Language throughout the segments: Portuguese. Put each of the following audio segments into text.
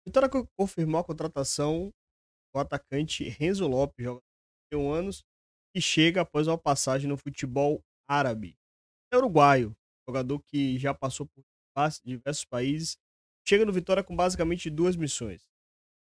Vitória confirmou a contratação do atacante Renzo Lopes, jogador de 31 anos, que chega após uma passagem no futebol árabe. É uruguaio, jogador que já passou por diversos países, chega no Vitória com basicamente duas missões.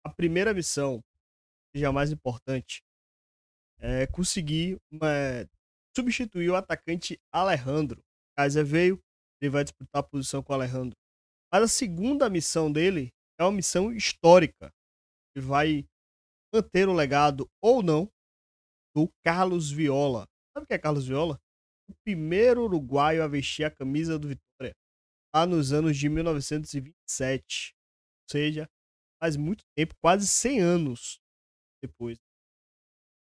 A primeira missão, que é a mais importante, é conseguir substituir o atacante Alejandro. Kaiser veio, ele vai disputar a posição com o Alejandro. Mas a segunda missão dele é uma missão histórica, que vai manter o legado ou não do Carlos Viola. Sabe o que é Carlos Viola? O primeiro uruguaio a vestir a camisa do Vitória, lá nos anos de 1927. Ou seja, faz muito tempo, quase 100 anos depois.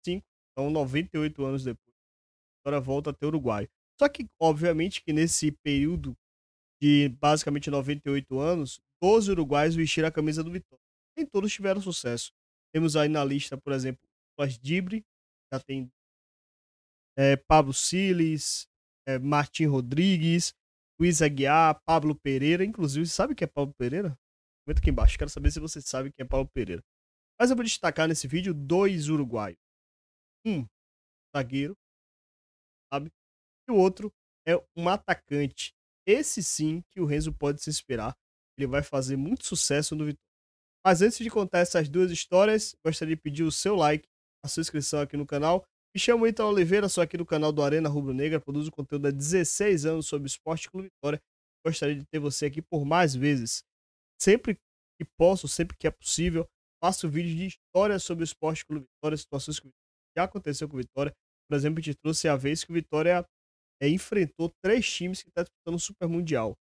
5, então 98 anos depois, a Vitória volta a ter uruguaio. Só que, obviamente, que nesse período de basicamente 98 anos, 12 uruguaios vestiram a camisa do Vitória. Nem todos tiveram sucesso. Temos aí na lista, por exemplo, Flas Dibre, já tem Pablo Siles, Martim Rodrigues, Luiz Aguiar, Pablo Pereira. Inclusive, sabe quem é Pablo Pereira? Comenta aqui embaixo, quero saber se você sabe quem é Pablo Pereira. Mas eu vou destacar nesse vídeo dois uruguaios. Um zagueiro, sabe? E o outro é um atacante. Esse sim que o Renzo pode se inspirar. Ele vai fazer muito sucesso no Vitória. Mas antes de contar essas duas histórias, gostaria de pedir o seu like, a sua inscrição aqui no canal. Me chamo Ítalo Oliveira, sou aqui do canal do Arena Rubro Negra, produzo conteúdo há 16 anos sobre esporte e Clube Vitória. Gostaria de ter você aqui por mais vezes. Sempre que posso, sempre que é possível, faço vídeos de histórias sobre o esporte e Clube Vitória, situações que já aconteceu com o Vitória. Por exemplo, te trouxe a vez que o Vitória enfrentou três times que estão disputando o Super Mundial,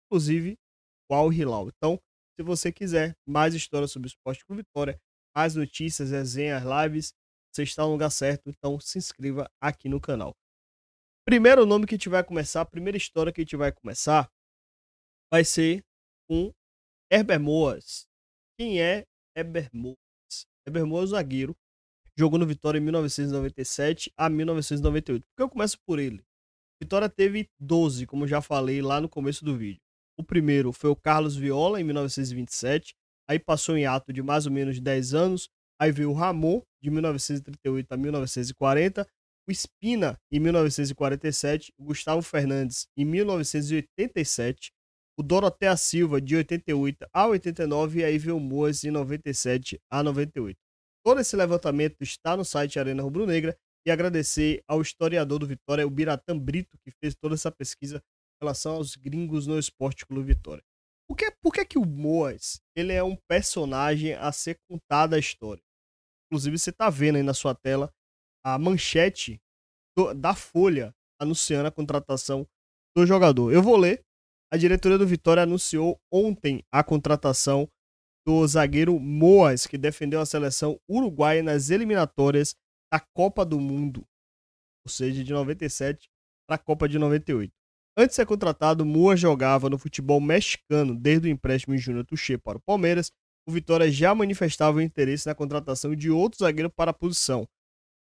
inclusive o Al Hilal. Então, se você quiser mais histórias sobre o esporte com Vitória, mais notícias, resenhas, lives, você está no lugar certo, então se inscreva aqui no canal. Primeiro nome que a gente vai começar, a primeira história que a gente vai começar, vai ser com Heber Moas. Quem é Heber Moas? Heber Moas, zagueiro, jogou no Vitória em 1997 a 1998. Por que eu começo por ele? Vitória teve 12, como já falei lá no começo do vídeo. O primeiro foi o Carlos Viola, em 1927. Aí passou em ato de mais ou menos 10 anos. Aí veio o Ramon, de 1938 a 1940. O Espina, em 1947. O Gustavo Fernandes, em 1987. O Dorotea Silva, de 88 a 89. E aí veio o Moas, de 97 a 98. Todo esse levantamento está no site Arena Rubro Negra e agradecer ao historiador do Vitória, o Biratã Brito, que fez toda essa pesquisa em relação aos gringos no Esporte Clube Vitória. Por que o Moas ele é um personagem a ser contada a história? Inclusive, você está vendo aí na sua tela a manchete da Folha anunciando a contratação do jogador. Eu vou ler. A diretoria do Vitória anunciou ontem a contratação do zagueiro Moas, que defendeu a seleção uruguaia nas eliminatórias da Copa do Mundo, ou seja, de 97 para a Copa de 98. Antes de ser contratado, Moas jogava no futebol mexicano desde o empréstimo em Júnior Tuchê para o Palmeiras. O Vitória já manifestava o interesse na contratação de outro zagueiro para a posição.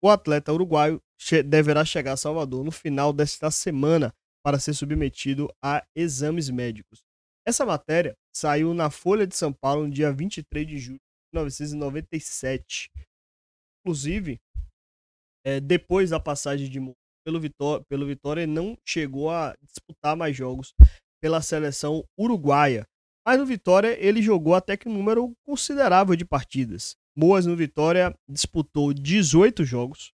O atleta uruguaio deverá chegar a Salvador no final desta semana para ser submetido a exames médicos. Essa matéria saiu na Folha de São Paulo no dia 23 de julho de 1997. Inclusive, depois da passagem de pelo Vitória, ele não chegou a disputar mais jogos pela seleção uruguaia. Mas no Vitória ele jogou até que um número considerável de partidas. Moas no Vitória disputou 18 jogos,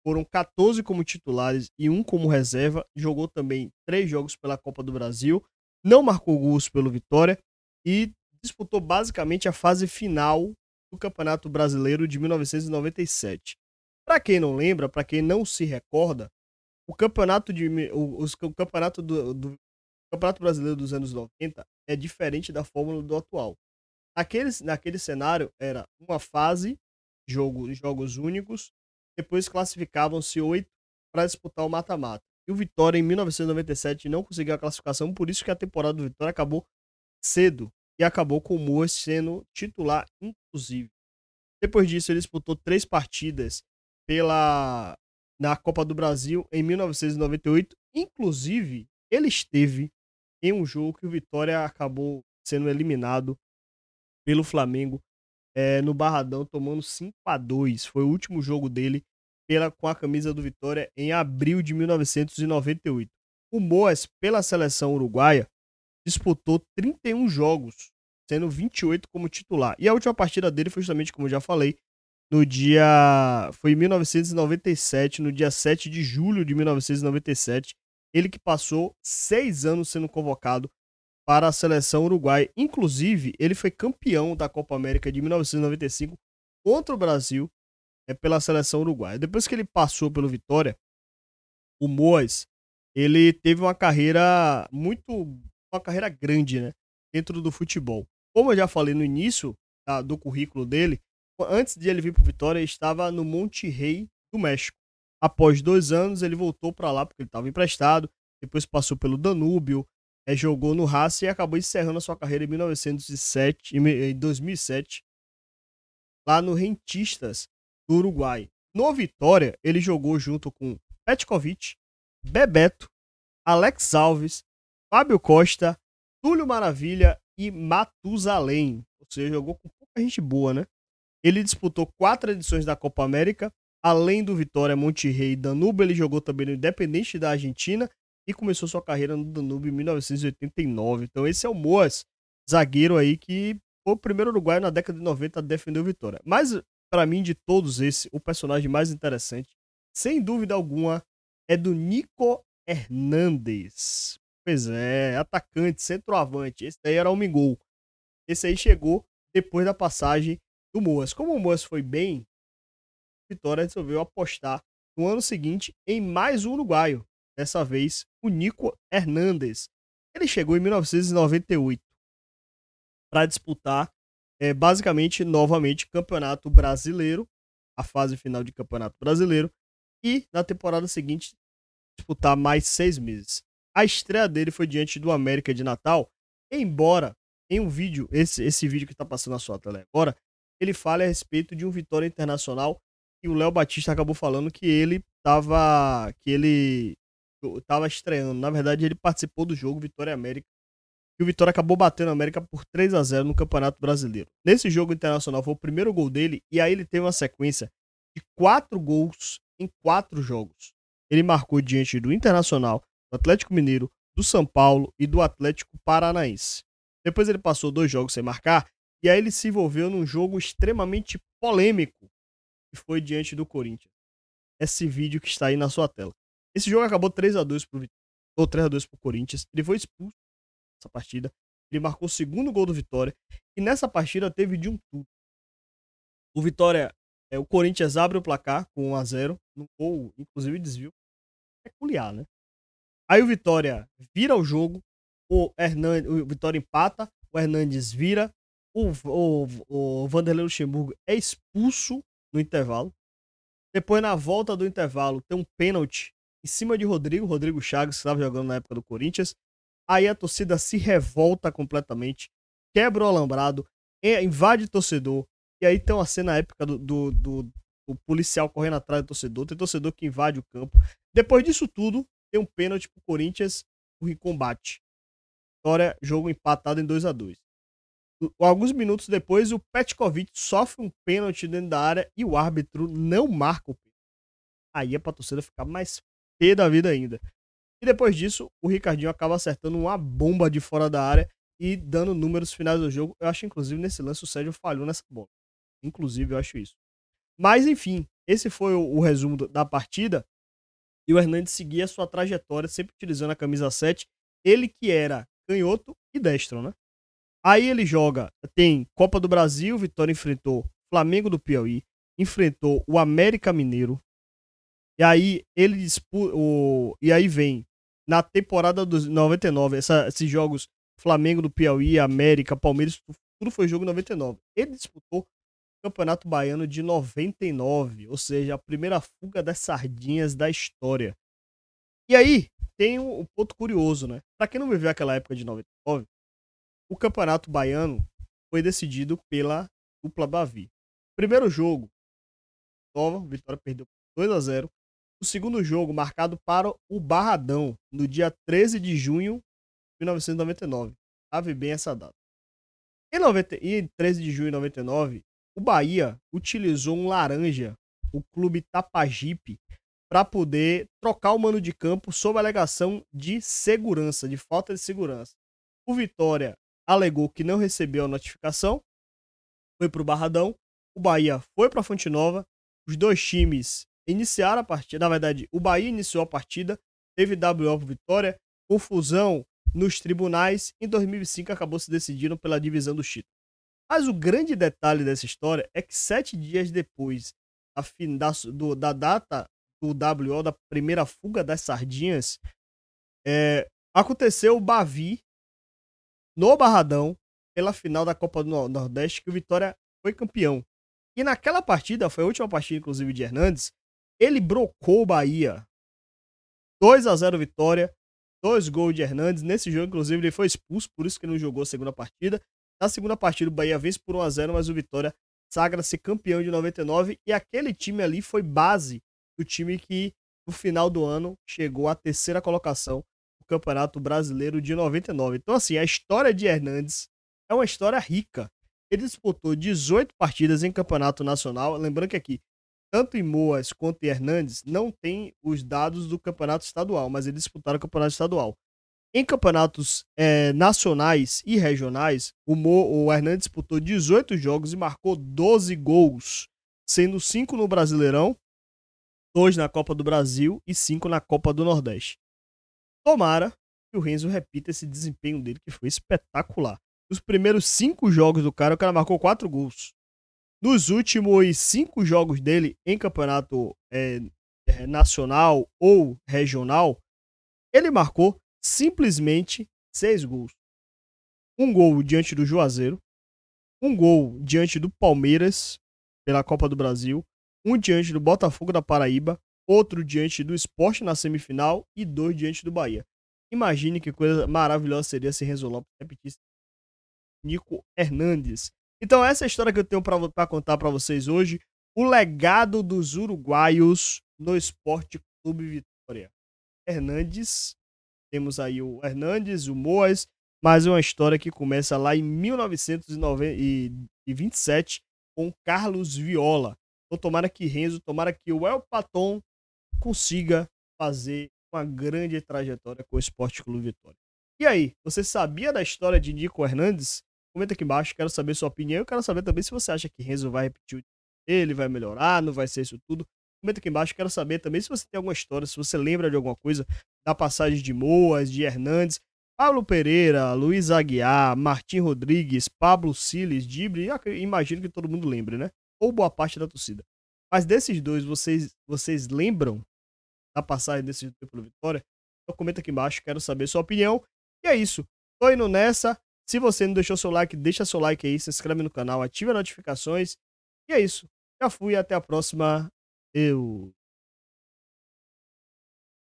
foram 14 como titulares e um como reserva. Jogou também 3 jogos pela Copa do Brasil, não marcou gols pelo Vitória e disputou basicamente a fase final do Campeonato Brasileiro de 1997. Para quem não lembra, para quem não se recorda, o campeonato, o campeonato do Campeonato Brasileiro dos anos 90 é diferente da fórmula do atual. Naquele cenário era uma fase, jogos únicos, depois classificavam-se 8 para disputar o mata-mata. E o Vitória, em 1997, não conseguiu a classificação, por isso que a temporada do Vitória acabou cedo e acabou com o Moas sendo titular, inclusive. Depois disso, ele disputou 3 partidas na Copa do Brasil em 1998. Inclusive, ele esteve em um jogo que o Vitória acabou sendo eliminado pelo Flamengo no Barradão, tomando 5-2. Foi o último jogo dele com a camisa do Vitória em abril de 1998. O Moas, pela seleção uruguaia, disputou 31 jogos, sendo 28 como titular. E a última partida dele foi justamente, como eu já falei, foi em 1997, no dia 7 de julho de 1997. Ele que passou 6 anos sendo convocado para a seleção uruguaia. Inclusive, ele foi campeão da Copa América de 1995 contra o Brasil pela seleção uruguaia. Depois que ele passou pelo Vitória, o Moas, ele teve uma carreira grande, né, dentro do futebol. Como eu já falei no início do currículo dele, antes de ele vir para o Vitória, ele estava no Monterrey do México. Após 2 anos, ele voltou para lá porque ele estava emprestado. Depois passou pelo Danúbio, jogou no Racing e acabou encerrando a sua carreira em 2007, lá no Rentistas do Uruguai. No Vitória, ele jogou junto com Petkovic, Bebeto, Alex Alves, Fábio Costa, Túlio Maravilha e Matusalém. Ou seja, jogou com pouca gente boa, né? Ele disputou 4 edições da Copa América. Além do Vitória, Monterrey e Danúbio, ele jogou também no Independente da Argentina e começou sua carreira no Danúbio em 1989. Então esse é o Moas, zagueiro aí que foi o primeiro uruguaio na década de 90 a defender o Vitória. Mas, para mim, de todos esses, o personagem mais interessante, sem dúvida alguma, é do Nico Hernandes. Pois é, atacante, centroavante. Esse daí era o Mingol. Esse aí chegou depois da passagem do Moas. Como o Moas foi bem, a Vitória resolveu apostar no ano seguinte em mais um uruguaio. Dessa vez, o Nico Hernandes. Ele chegou em 1998 para disputar, basicamente, novamente, Campeonato Brasileiro, a fase final de Campeonato Brasileiro, e na temporada seguinte disputar mais 6 meses. A estreia dele foi diante do América de Natal, embora em um vídeo, esse vídeo que está passando na sua tela agora, ele fale a respeito de um Vitória Internacional e o Léo Batista acabou falando que ele estava estreando. Na verdade, ele participou do jogo Vitória América, e o Vitória acabou batendo a América por 3-0 no Campeonato Brasileiro. Nesse jogo internacional foi o primeiro gol dele, e aí ele teve uma sequência de 4 gols em 4 jogos. Ele marcou diante do Internacional, do Atlético Mineiro, do São Paulo e do Atlético Paranaense. Depois ele passou 2 jogos sem marcar, e aí ele se envolveu num jogo extremamente polêmico, que foi diante do Corinthians. Esse vídeo que está aí na sua tela. Esse jogo acabou 3-2 pro Vitória, ou 3-2 pro Corinthians. Ele foi expulso nessa partida. Ele marcou o segundo gol do Vitória. E nessa partida teve de um tudo. O Vitória, o Corinthians abre o placar com 1-0, no gol, inclusive desvio. Peculiar, né? Aí o Vitória vira o jogo, o Vitória empata, o Hernandes vira, o Vanderlei Luxemburgo é expulso no intervalo. Depois, na volta do intervalo, tem um pênalti em cima de Rodrigo Chagas, que estava jogando na época do Corinthians. Aí a torcida se revolta completamente, quebra o alambrado, invade o torcedor. E aí tem uma cena épica do policial correndo atrás do torcedor. Tem torcedor que invade o campo. Depois disso tudo, tem um pênalti pro Corinthians, o combate. Vitória, jogo empatado em 2-2. Alguns minutos depois, o Petkovic sofre um pênalti dentro da área e o árbitro não marca o pênalti. Aí é pra torcida ficar mais pé da vida ainda. E depois disso, o Ricardinho acaba acertando uma bomba de fora da área e dando números finais do jogo. Eu acho, inclusive, nesse lance o Sérgio falhou nessa bola. Inclusive, eu acho isso. Mas, enfim, esse foi o resumo da partida. E o Hernandes seguia a sua trajetória, sempre utilizando a camisa 7. Ele que era canhoto e destro, né? Aí ele tem Copa do Brasil, Vitória enfrentou Flamengo do Piauí, enfrentou o América Mineiro. E aí ele e aí vem na temporada dos 99, esses jogos Flamengo do Piauí, América, Palmeiras, tudo foi jogo em 99. Ele disputou o Campeonato Baiano de 99, ou seja, a primeira fuga das sardinhas da história. E aí tem um ponto curioso, né? Pra quem não viveu aquela época de 99, o Campeonato Baiano foi decidido pela dupla Bavi. Primeiro jogo, Vitória perdeu 2-0. O segundo jogo, marcado para o Barradão, no dia 13 de junho de 1999. Sabe bem essa data. Em 13 de junho de 99, o Bahia utilizou um laranja, o clube Tapajipe, para poder trocar o mano de campo sob alegação de segurança, de falta de segurança. O Vitória alegou que não recebeu a notificação, foi para o Barradão, o Bahia foi para a Fonte Nova, os dois times iniciaram a partida, na verdade, o Bahia iniciou a partida, teve WO para Vitória, confusão nos tribunais, em 2005 acabou se decidindo pela divisão do título. Mas o grande detalhe dessa história é que 7 dias depois da data do WO, da primeira fuga das sardinhas, aconteceu o Bavi no Barradão, pela final da Copa do Nordeste, que o Vitória foi campeão. E naquela partida, foi a última partida, inclusive, de Hernandes, ele brocou o Bahia. 2-0 Vitória, 2 gols de Hernandes. Nesse jogo, inclusive, ele foi expulso, por isso que ele não jogou a segunda partida. Na segunda partida, o Bahia vence por 1-0, mas o Vitória sagra-se campeão de 99. E aquele time ali foi base do time que, no final do ano, chegou à terceira colocação do Campeonato Brasileiro de 99. Então, assim, a história de Hernandes é uma história rica. Ele disputou 18 partidas em Campeonato Nacional. Lembrando que aqui, tanto em Moas quanto em Hernandes, não tem os dados do Campeonato Estadual, mas eles disputaram o Campeonato Estadual. Em campeonatos nacionais e regionais, o Hernandes disputou 18 jogos e marcou 12 gols, sendo 5 no Brasileirão, 2 na Copa do Brasil e 5 na Copa do Nordeste. Tomara que o Renzo repita esse desempenho dele, que foi espetacular. Nos primeiros 5 jogos do cara, o cara marcou 4 gols. Nos últimos 5 jogos dele em campeonato nacional ou regional, ele marcou simplesmente 6 gols. Um gol diante do Juazeiro, um gol diante do Palmeiras pela Copa do Brasil, um diante do Botafogo da Paraíba, outro diante do Sport na semifinal e 2 diante do Bahia. Imagine que coisa maravilhosa seria se Renzo Lopes repetisse Nico Hernandes. Então essa é a história que eu tenho para contar para vocês hoje, o legado dos uruguaios no Esporte Clube Vitória. Hernandes, temos aí o Hernandes, o Moas, mas é uma história que começa lá em 1927 com Carlos Viola. Então tomara que Renzo, tomara que o El Paton consiga fazer uma grande trajetória com o Esporte Clube Vitória. E aí, você sabia da história de Nico Hernandes? Comenta aqui embaixo, quero saber sua opinião. Eu quero saber também se você acha que Renzo vai repetir ele, vai melhorar, não vai ser isso tudo. Comenta aqui embaixo, quero saber também se você tem alguma história, se você lembra de alguma coisa da passagem de Moas, de Hernandes, Pablo Pereira, Luiz Aguiar, Martim Rodrigues, Pablo Siles, Dibre, imagino que todo mundo lembre, né? Ou boa parte da torcida. Mas desses dois, vocês lembram da passagem desse dois pelo Vitória? Então comenta aqui embaixo, quero saber sua opinião. E é isso, tô indo nessa. Se você não deixou seu like, deixa seu like aí, se inscreve no canal, ativa as notificações. E é isso. Já fui, até a próxima. Eu...